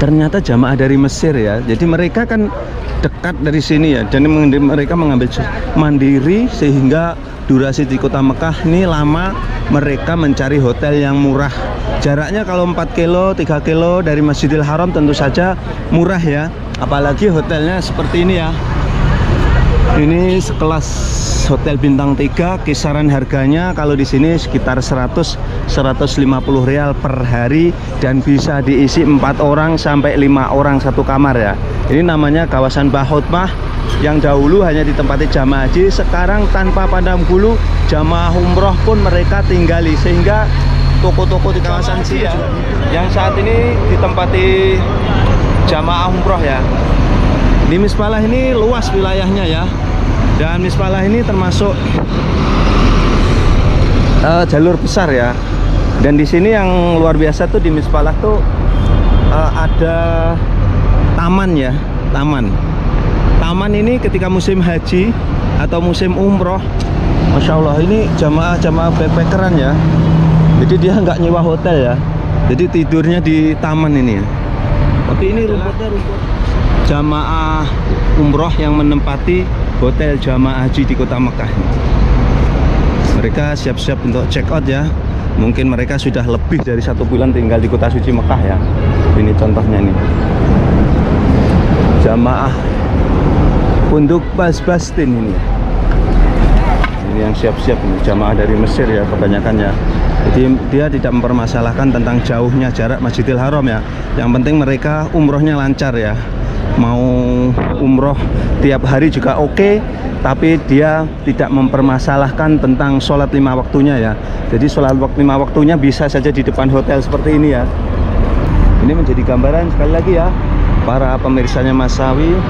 Ternyata jamaah dari Mesir ya. Jadi mereka kan dekat dari sini ya. Dan mereka mengambil mandiri sehingga durasi di kota Mekah ini lama. Mereka mencari hotel yang murah. Jaraknya kalau 4 kilo, 3 kilo dari Masjidil Haram tentu saja murah ya. Apalagi hotelnya seperti ini ya. Ini sekelas hotel bintang 3, kisaran harganya kalau di sini sekitar 100-150 rial per hari dan bisa diisi 4 orang sampai 5 orang satu kamar ya. Ini namanya kawasan Bahutmah yang dahulu hanya ditempati jamaah haji, sekarang tanpa pandang bulu jamaah umroh pun mereka tinggali, sehingga toko-toko di kawasan sini ya, yang saat ini ditempati jamaah umroh ya. Di Misbalah ini luas wilayahnya ya, dan Misbalah ini termasuk jalur besar ya. Dan di sini yang luar biasa tuh di Misbalah tuh ada taman ya, taman ini ketika musim haji atau musim umroh, Masya Allah ini jamaah backpackeran ya. Jadi dia nggak nyewa hotel ya, jadi tidurnya di taman ini ya. Tapi ini rumputnya rumput jamaah umroh yang menempati hotel jamaah haji di kota Mekah. Mereka siap-siap untuk check out ya. Mungkin mereka sudah lebih dari 1 bulan tinggal di kota suci Mekah ya. Ini contohnya nih, jamaah Pondok Bastin ini. Ini yang siap-siap nih, jamaah dari Mesir ya kebanyakan ya. Jadi dia tidak mempermasalahkan tentang jauhnya jarak Masjidil Haram ya. Yang penting mereka umrohnya lancar ya. Mau umroh tiap hari juga oke, tapi dia tidak mempermasalahkan tentang sholat 5 waktunya ya. Jadi sholat 5 waktunya bisa saja di depan hotel seperti ini ya. Ini menjadi gambaran sekali lagi ya, para pemirsanya Masawi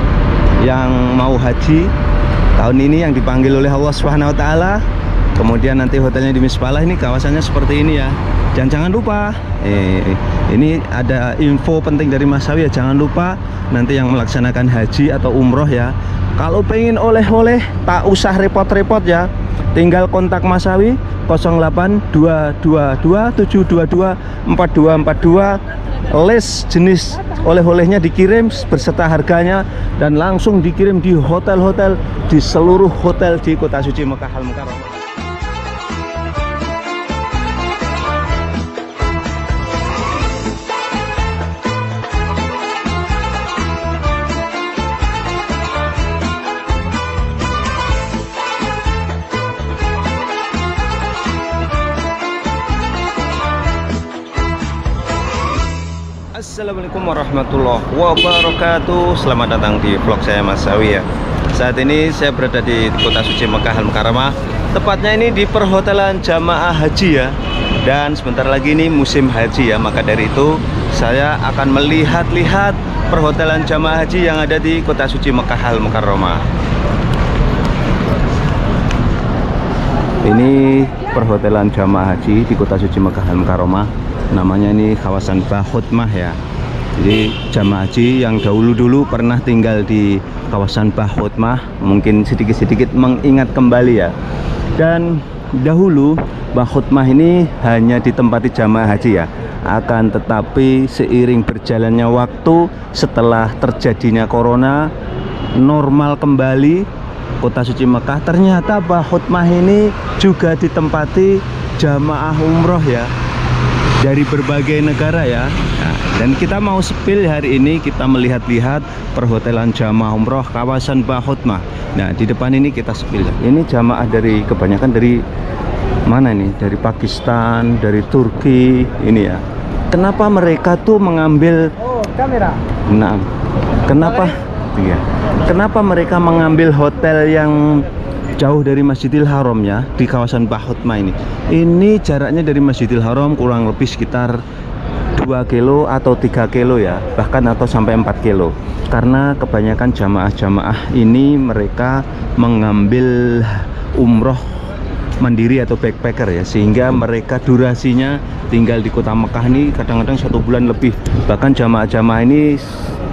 yang mau haji tahun ini yang dipanggil oleh Allah Subhanahu wa taala. Kemudian nanti hotelnya di Misbalah ini kawasannya seperti ini ya. Dan jangan lupa ini ada info penting dari Masawi ya, jangan lupa nanti yang melaksanakan haji atau umroh ya, kalau pengen oleh-oleh tak usah repot-repot ya, tinggal kontak Masawi 08222724242. List jenis oleh-olehnya dikirim berserta harganya dan langsung dikirim di hotel-hotel di seluruh hotel di kota suci Mekah Al-Mukarramah. Assalamualaikum warahmatullahi wabarakatuh. Selamat datang di vlog saya Masawi ya. Saat ini saya berada di kota suci Mekah Al-Mukarramah. Tepatnya ini di perhotelan jamaah haji ya. Dan sebentar lagi ini musim haji ya. Maka dari itu saya akan melihat-lihat perhotelan jamaah haji yang ada di kota suci Mekah Al-Mukarramah. Ini perhotelan jamaah haji di kota suci Mekah Al-Mukarramah. Namanya ini kawasan Bahutmah ya. Jadi jamaah haji yang dahulu-dulu pernah tinggal di kawasan Bahutmah mungkin sedikit-sedikit mengingat kembali ya. Dan dahulu Bahutmah ini hanya ditempati jamaah haji ya. Akan tetapi seiring berjalannya waktu, setelah terjadinya corona, normal kembali kota suci Mekah, ternyata Bahutmah ini juga ditempati jamaah umroh ya, dari berbagai negara ya. Nah, dan kita mau spill hari ini, kita melihat-lihat perhotelan jamaah umroh kawasan Bahutmah. Nah, di depan ini kita spill. Ini jamaah dari kebanyakan dari mana ini? Dari Pakistan, dari Turki ini ya. Kenapa mereka tuh mengambil kamera? Nah, kenapa? Iya. Kenapa mereka mengambil hotel yang jauh dari Masjidil Haram ya, di kawasan Bahutmah ini? Ini jaraknya dari Masjidil Haram kurang lebih sekitar 2 kilo atau 3 kilo ya, bahkan atau sampai 4 kilo. Karena kebanyakan jamaah-jamaah ini mereka mengambil umroh mandiri atau backpacker ya, sehingga mereka durasinya tinggal di kota Mekah ini kadang-kadang 1 bulan lebih. Bahkan jamaah-jamaah ini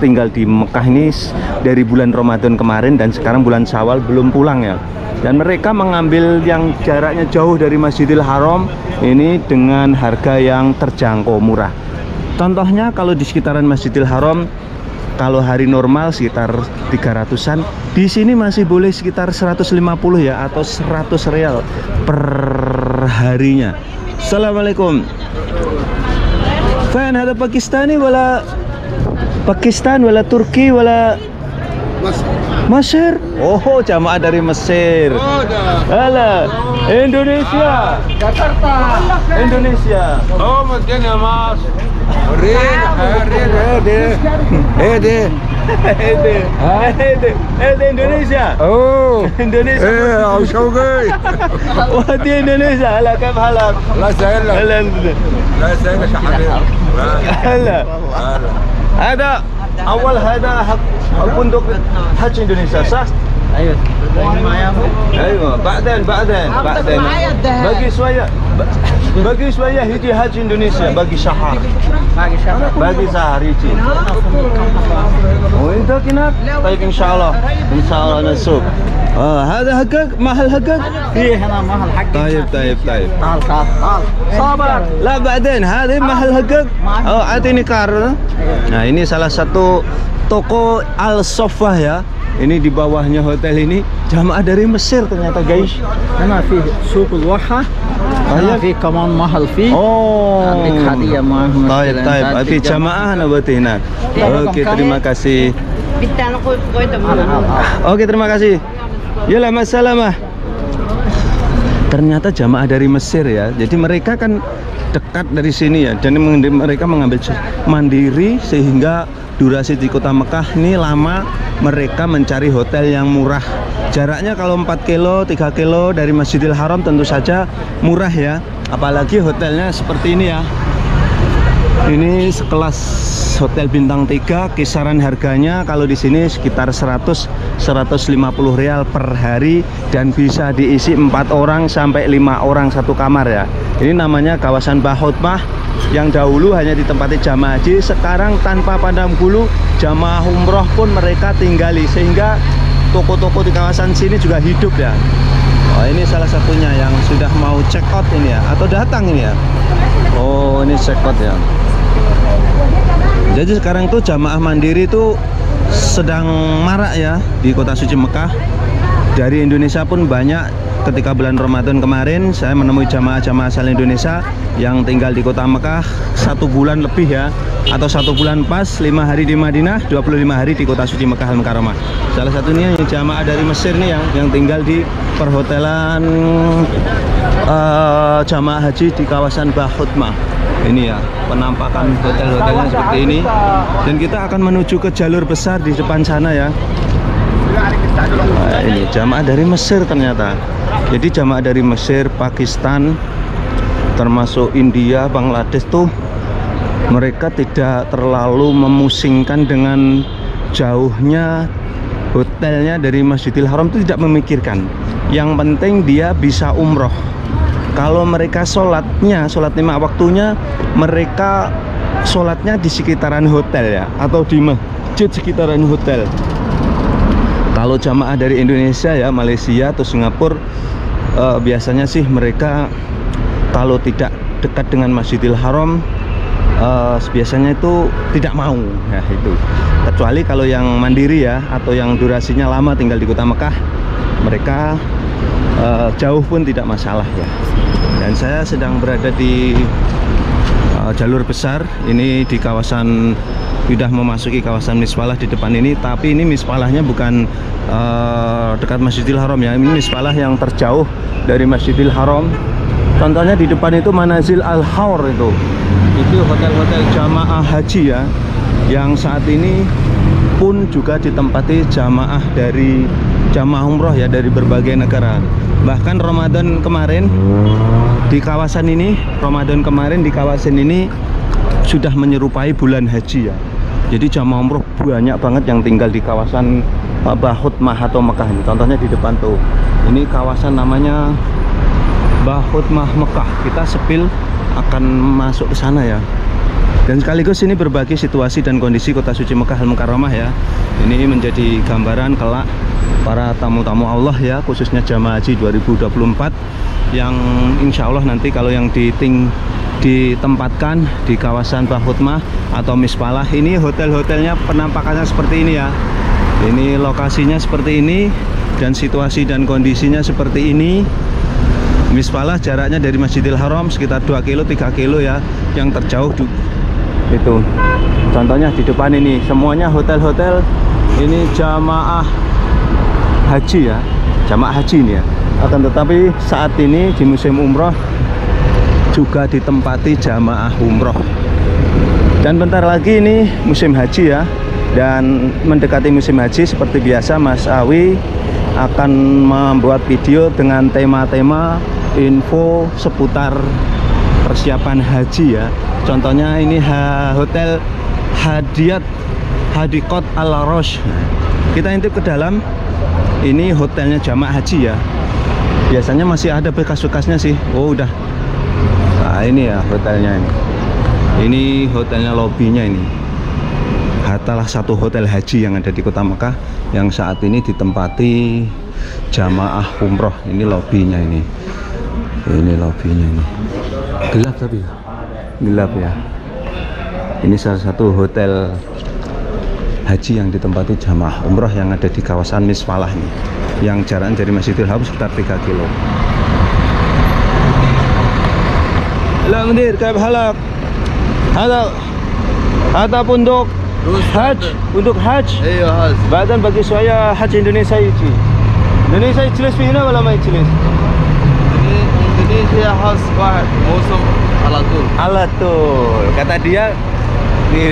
tinggal di Mekah ini dari bulan Ramadan kemarin dan sekarang bulan Syawal belum pulang ya. Dan mereka mengambil yang jaraknya jauh dari Masjidil Haram ini dengan harga yang terjangkau, murah. Contohnya kalau di sekitaran Masjidil Haram, kalau hari normal sekitar 300-an, di sini masih boleh sekitar 150 ya, atau 100 real per harinya. Assalamualaikum. Fan ada Pakistani wala Pakistan wala Turki wala Mesir? Oh, jamaah dari Mesir. Halo, Indonesia. Jakarta. Indonesia. Oh, mungkin ya Mas. Indonesia. Oh, Indonesia. أو شوقي. وادي Indonesia. هلا كيف حالك؟ لا سهل لك. هلا لا سهل لك يا حبيبي. هلا. هذا أول هذا فندق حج إندونيسيا صح؟ ايوه معايا ايوه بعدين باقي شويه يجي حج اندونيسيا باقي شهر يجي وانت هناك طيب ان شاء الله نشوف هذا حقك محل حقك فيه هنا محل حق طيب تعال صابر لا بعدين هذا محل حقك اعطيني كار. Nah, ini salah satu toko Al Sofah ya. Ini di bawahnya hotel ini jamaah dari Mesir ternyata guys. هنا في سوق الواحة هنا في كمان محل فيه عندك هدية معهم طيب في jamaah ana berarti hina. Oke, terima kasih. Oke, terima kasih. Yalah masalah. Ternyata jamaah dari Mesir ya. Jadi mereka kan dekat dari sini ya, dan mereka mengambil mandiri sehingga durasi di kota Mekah ini lama. Mereka mencari hotel yang murah. Jaraknya kalau 4 kilo, 3 kilo dari Masjidil Haram tentu saja murah ya. Apalagi hotelnya seperti ini ya. Ini sekelas hotel bintang 3, kisaran harganya kalau di sini sekitar 100-150 real per hari, dan bisa diisi 4 orang sampai 5 orang satu kamar ya. Ini namanya kawasan Bahutmah, yang dahulu hanya ditempati jamaah haji, sekarang tanpa pandang bulu jamaah umroh pun mereka tinggali, sehingga toko-toko di kawasan sini juga hidup ya. Oh, ini salah satunya yang sudah mau check out ini ya, atau datang ini ya. Oh, ini check out ya. Jadi sekarang tuh jamaah mandiri itu sedang marak ya di kota suci Mekah. Dari Indonesia pun banyak. Ketika bulan Ramadan kemarin saya menemui jamaah-jamaah asal Indonesia yang tinggal di kota Mekah 1 bulan lebih ya, atau 1 bulan pas, 5 hari di Madinah, 25 hari di kota suci Mekah Al-Mukarramah. Salah satunya yang jamaah dari Mesir nih yang tinggal di perhotelan jamaah haji di kawasan Bahutmah. Ini ya penampakan hotel-hotelnya seperti ini, dan kita akan menuju ke jalur besar di depan sana ya. Nah, ini jamaah dari Mesir ternyata. Jadi jamaah dari Mesir, Pakistan, termasuk India, Bangladesh tuh mereka tidak terlalu memusingkan dengan jauhnya hotelnya dari Masjidil Haram, itu tidak memikirkan. Yang penting dia bisa umroh. Kalau mereka sholat 5 waktunya, mereka sholatnya di sekitaran hotel ya, atau di masjid sekitaran hotel. Kalau jamaah dari Indonesia ya, Malaysia atau Singapura, biasanya sih mereka kalau tidak dekat dengan Masjidil Haram biasanya itu tidak mau ya, itu kecuali kalau yang mandiri ya, atau yang durasinya lama tinggal di kota Mekah, mereka jauh pun tidak masalah ya. Dan saya sedang berada di jalur besar ini, di kawasan, sudah memasuki kawasan Misfalah di depan ini. Tapi ini Misfalahnya bukan dekat Masjidil Haram ya, ini Misfalah yang terjauh dari Masjidil Haram. Contohnya di depan itu Manazil Al-Haur, itu hotel-hotel jamaah haji ya, yang saat ini pun juga ditempati jamaah dari jamaah umroh ya, dari berbagai negara. Bahkan Ramadan kemarin di kawasan ini, sudah menyerupai bulan haji ya. Jadi jamaah umroh banyak banget yang tinggal di kawasan Bahutmah atau Mekah ini. Contohnya di depan tuh, ini kawasan namanya Bahutmah Mekah. Kita sepil akan masuk ke sana ya. Dan sekaligus ini berbagi situasi dan kondisi kota suci Mekah Al-Mukarramah ya. Ini menjadi gambaran kelak para tamu-tamu Allah ya, khususnya jamaah haji 2024 yang insya Allah nanti kalau yang ditempatkan di kawasan Bahutmah atau Mispalah, ini hotel-hotelnya penampakannya seperti ini ya. Ini lokasinya seperti ini dan situasi dan kondisinya seperti ini. Mispalah jaraknya dari Masjidil Haram sekitar 2 kilo 3 kilo ya. Yang terjauh itu contohnya di depan ini semuanya hotel-hotel ini jamaah haji ya, jamaah haji ini ya. Akan tetapi saat ini di musim umroh juga ditempati jamaah umroh. Dan bentar lagi ini musim haji ya. Dan mendekati musim haji seperti biasa Mas Awi akan membuat video dengan tema-tema info seputar persiapan haji ya. Contohnya ini Hotel Hadikot Al-Rosh. Kita intip ke dalam. Ini hotelnya jamaah haji ya. Biasanya masih ada bekas-bekasnya sih. Oh udah. Nah ini ya hotelnya ini. Ini hotelnya, lobbynya ini. Salah satu hotel haji yang ada di kota Mekah yang saat ini ditempati jamaah umroh. Ini lobbynya ini. Ini lobbynya ini. Gelap tapi gelap ya. Ini salah satu hotel haji yang ditempati jamaah umroh yang ada di kawasan Mispalah nih, yang jaraknya dari Masjidil Haram sekitar 3 kilo. Halo Mendir, kayak halak. Ada pondok haji, untuk haji. ايوه هذا Badan bagi saya haji Indonesia ini. Indonesia يجلس في هنا ولا ما يجلس؟ اندونيسيا حظ واحد موسم على طول. Alatul.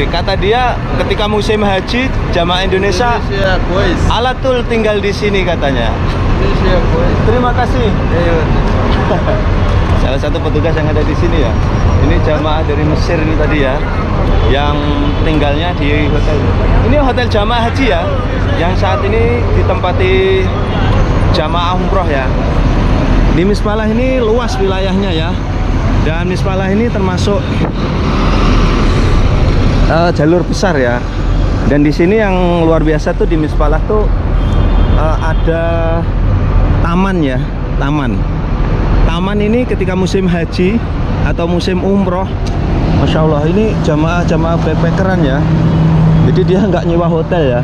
Kata dia ketika musim haji jamaah Indonesia اندونيسيا كويس. alatul tinggal di sini katanya. اندونيسيا كويس. Terima kasih. ايوه Salah satu petugas yang ada di sini ya. Ini jamaah dari Mesir ini tadi ya, yang tinggalnya di hotel. Ini hotel jamaah haji ya, yang saat ini ditempati jamaah umroh ya. Di Mispalah ini luas wilayahnya ya, dan Mispalah ini termasuk jalur besar ya. Dan di sini yang luar biasa tuh di Mispalah tuh ada taman ya, taman ini ketika musim haji atau musim umroh, Masya Allah ini jamaah backpackeran ya. Jadi dia nggak nyewa hotel ya,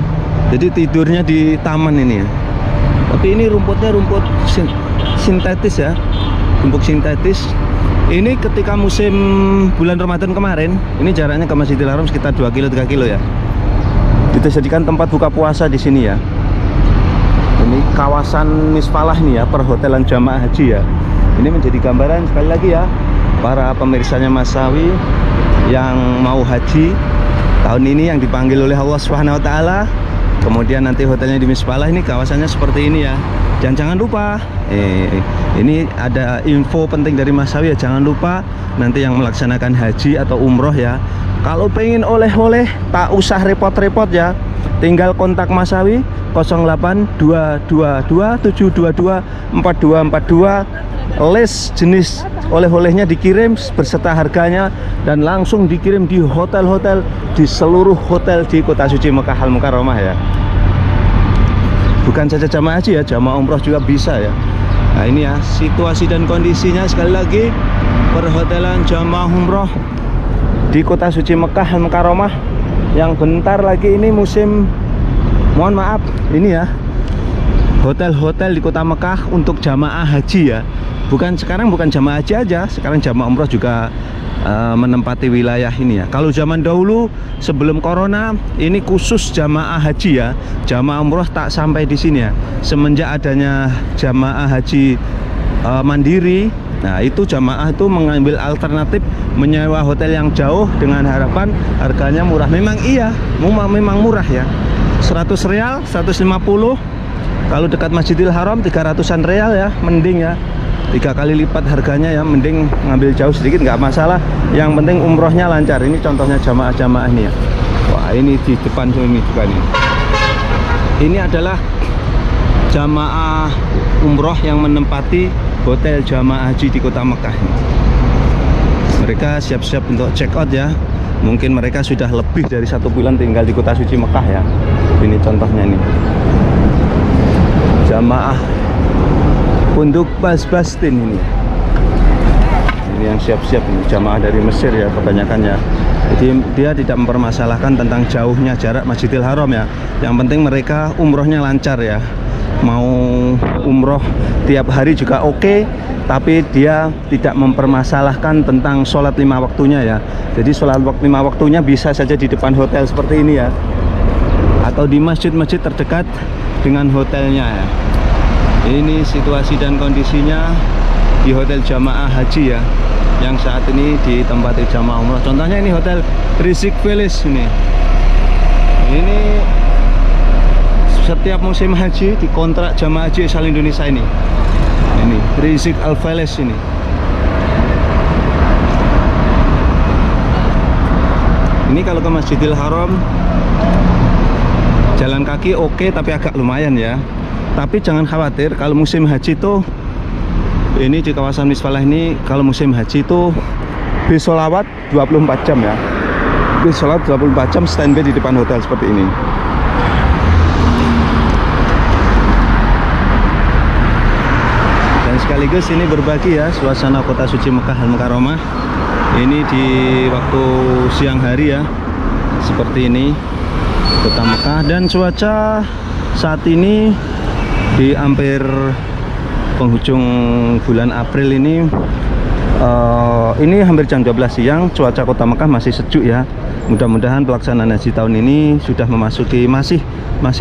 jadi tidurnya di taman ini ya. Tapi ini rumputnya rumput sintetis ya, rumput sintetis. Ini ketika musim bulan Ramadan kemarin, ini jaraknya ke Masjidil Haram sekitar 2 kilo 3 kilo ya. Dijadikan tempat buka puasa di sini ya. Ini kawasan Mispalah nih ya, perhotelan jamaah haji ya. Ini menjadi gambaran sekali lagi ya, para pemirsanya Mas Sawi yang mau haji tahun ini yang dipanggil oleh Allah Subhanahu wa taala. Kemudian nanti hotelnya di Mispalah ini kawasannya seperti ini ya. Dan jangan lupa ini ada info penting dari Mas Sawi ya, jangan lupa nanti yang melaksanakan haji atau umroh ya, kalau pengen oleh-oleh tak usah repot-repot ya, tinggal kontak Mas Sawi 08222 list jenis oleh-olehnya dikirim berserta harganya dan langsung dikirim di hotel-hotel, di seluruh hotel di kota suci Mekah Al-Mukarramah ya. Bukan saja jamaah haji ya, jamaah umroh juga bisa ya. Nah ini ya situasi dan kondisinya sekali lagi, perhotelan jamaah umroh di kota suci Mekah Al-Mukarramah yang bentar lagi ini musim, mohon maaf ini ya, hotel-hotel di kota Mekah untuk jamaah haji ya. Bukan sekarang, bukan jamaah haji aja, sekarang jamaah umroh juga menempati wilayah ini ya. Kalau zaman dahulu sebelum corona ini khusus jamaah haji ya, jamaah umroh tak sampai di sini ya. Semenjak adanya jamaah haji mandiri, nah itu jamaah itu mengambil alternatif menyewa hotel yang jauh dengan harapan harganya murah. Memang iya, memang murah ya, 100 real, 150. Kalau dekat Masjidil Haram 300-an real ya, mending ya, 3 kali lipat harganya ya, mending ngambil jauh sedikit nggak masalah, yang penting umrohnya lancar. Ini contohnya jamaah-jamaah ini ya. Wah ini di depan ini juga nih, ini adalah jamaah umroh yang menempati hotel jamaah haji di kota Mekah. Mereka siap-siap untuk check out ya, Mungkin mereka sudah lebih dari 1 bulan tinggal di kota suci Mekah ya. Ini contohnya nih, jamaah Pondok Basbastin ini. Ini yang siap-siap ini, jamaah dari Mesir ya kebanyakannya. Jadi dia tidak mempermasalahkan tentang jauhnya jarak Masjidil Haram ya. Yang penting mereka umrohnya lancar ya. Mau umroh tiap hari juga oke, tapi dia tidak mempermasalahkan tentang sholat 5 waktunya ya. Jadi sholat 5 waktunya bisa saja di depan hotel seperti ini ya, atau di masjid-masjid terdekat dengan hotelnya ya. Ini situasi dan kondisinya di hotel jamaah haji ya, yang saat ini ditempati jamaah umroh. Contohnya ini hotel Rizik Village ini. Ini setiap musim haji dikontrak jamaah haji asal Indonesia ini. Ini Rizik Al Village ini. Ini kalau ke Masjidil Haram jalan kaki oke, tapi agak lumayan ya. Tapi jangan khawatir, kalau musim haji itu ini di kawasan Misfalah ini, kalau musim haji itu bis sholawat 24 jam ya. Bis sholawat 24 jam standby di depan hotel seperti ini. Dan sekaligus ini berbagi ya suasana kota suci Mekah Al-Mukarramah. Ini di waktu siang hari ya, seperti ini kota Mekah. Dan cuaca saat ini di hampir penghujung bulan April ini hampir jam 12 siang, cuaca kota Mekah masih sejuk ya. Mudah-mudahan pelaksanaan haji tahun ini sudah memasuki masih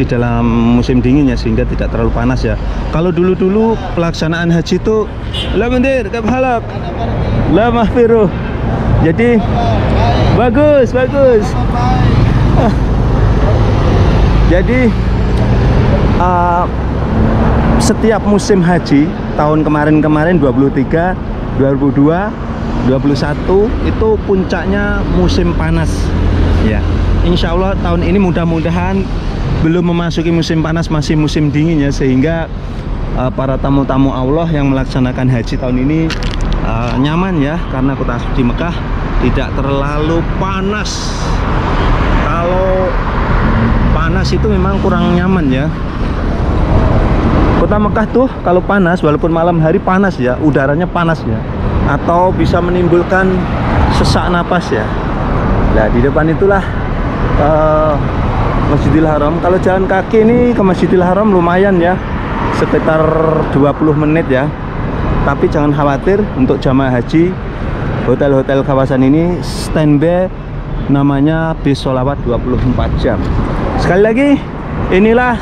dalam musim dingin ya, sehingga tidak terlalu panas ya. Kalau dulu-dulu pelaksanaan haji itu la mendir kab halak la mahfiruh. Jadi bagus. Jadi setiap musim haji tahun kemarin 23, 22, 21 itu puncaknya musim panas ya. Insya Allah tahun ini mudah-mudahan belum memasuki musim panas, masih musim dingin ya, sehingga para tamu-tamu Allah yang melaksanakan haji tahun ini nyaman ya, karena kota suci Mekah tidak terlalu panas. Kalau panas itu memang kurang nyaman ya. Kota Mekah tuh kalau panas, walaupun malam hari panas ya, udaranya panas ya, atau bisa menimbulkan sesak napas ya. Nah di depan itulah Masjidil Haram. Kalau jalan kaki ini ke Masjidil Haram lumayan ya, sekitar 20 menit ya. Tapi jangan khawatir, untuk jamaah haji hotel-hotel kawasan ini standby, namanya bis sholawat 24 jam. Sekali lagi, inilah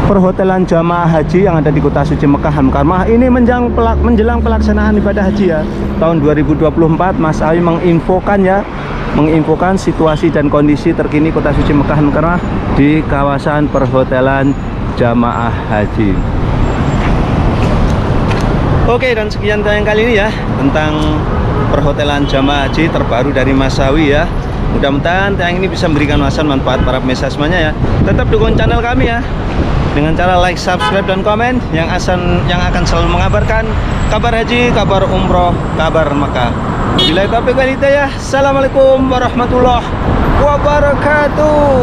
perhotelan jamaah haji yang ada di kota suci Mekah Al-Mukarramah. Ini menjelang pelaksanaan ibadah haji ya tahun 2024. Mas Awi menginfokan situasi dan kondisi terkini kota suci Mekah Al-Mukarramah di kawasan perhotelan jamaah haji. Oke, dan sekian tayang kali ini ya tentang perhotelan jamaah haji terbaru dari Mas Awi ya. Mudah-mudahan tayang ini bisa memberikan wawasan manfaat para pemirsa semuanya ya. Tetap dukung channel kami ya dengan cara like, subscribe, dan komen yang akan selalu mengabarkan kabar haji, kabar umroh, kabar Makkah. Bila taufiq wal hidayah. Assalamualaikum warahmatullahi wabarakatuh.